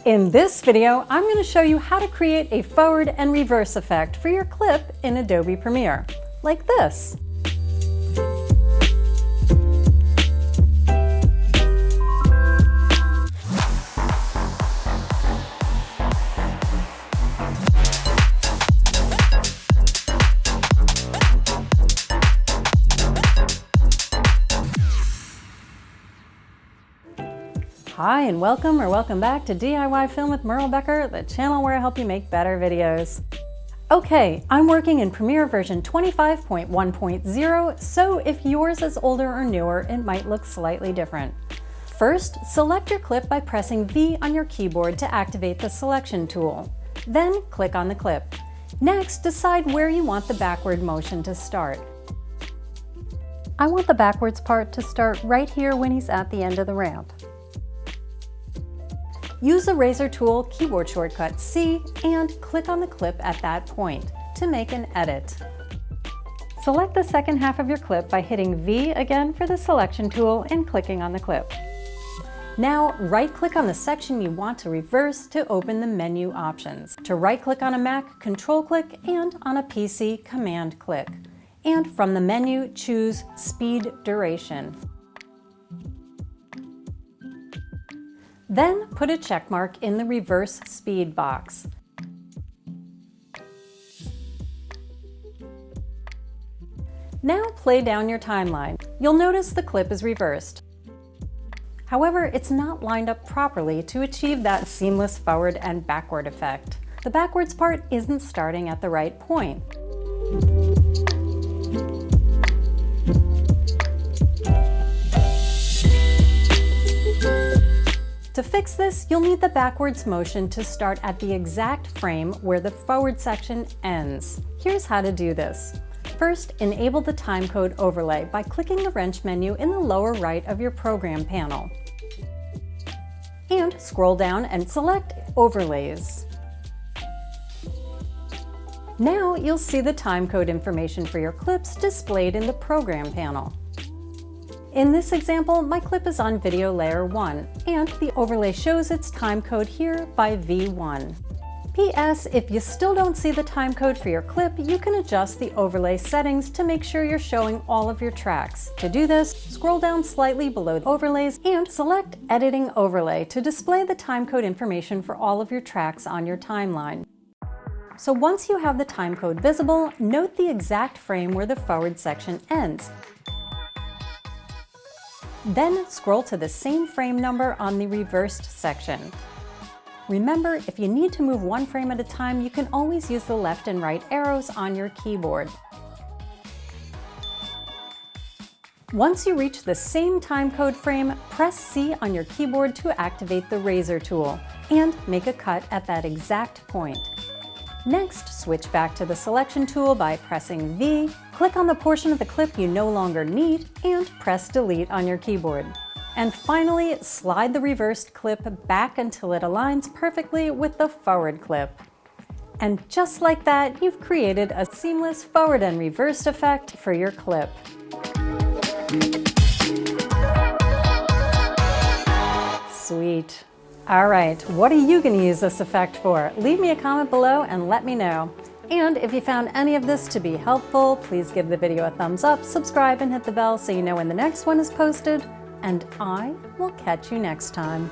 In this video, I'm going to show you how to create a forward and reverse effect for your clip in Adobe Premiere, like this. Hi and welcome back to DIY Film with Merle Becker, the channel where I help you make better videos. Okay, I'm working in Premiere version 25.1.0, so if yours is older or newer, it might look slightly different. First, select your clip by pressing V on your keyboard to activate the selection tool. Then click on the clip. Next, decide where you want the backward motion to start. I want the backwards part to start right here when he's at the end of the ramp. Use the razor tool keyboard shortcut C and click on the clip at that point to make an edit. Select the second half of your clip by hitting V again for the selection tool and clicking on the clip. Now right-click on the section you want to reverse to open the menu options. To right-click on a Mac, Control-click, and on a PC, Command-click. And from the menu, choose Speed Duration. Then put a check mark in the reverse speed box. Now play down your timeline. You'll notice the clip is reversed. However, it's not lined up properly to achieve that seamless forward and backward effect. The backwards part isn't starting at the right point. To fix this, you'll need the backwards motion to start at the exact frame where the forward section ends. Here's how to do this. First, enable the timecode overlay by clicking the wrench menu in the lower right of your program panel. And scroll down and select Overlays. Now you'll see the timecode information for your clips displayed in the program panel. In this example, my clip is on video layer 1, and the overlay shows its timecode here by V1. P.S. If you still don't see the timecode for your clip, you can adjust the overlay settings to make sure you're showing all of your tracks. To do this, scroll down slightly below the overlays and select Editing Overlay to display the timecode information for all of your tracks on your timeline. So once you have the timecode visible, note the exact frame where the forward section ends. Then scroll to the same frame number on the reversed section. Remember, if you need to move one frame at a time, you can always use the left and right arrows on your keyboard. Once you reach the same timecode frame, press C on your keyboard to activate the razor tool and make a cut at that exact point. Next, switch back to the selection tool by pressing V, click on the portion of the clip you no longer need, and press Delete on your keyboard. And finally, slide the reversed clip back until it aligns perfectly with the forward clip. And just like that, you've created a seamless forward and reversed effect for your clip. Sweet. All right, what are you going to use this effect for? Leave me a comment below and let me know. And if you found any of this to be helpful, please give the video a thumbs up, subscribe, and hit the bell so you know when the next one is posted. And I will catch you next time.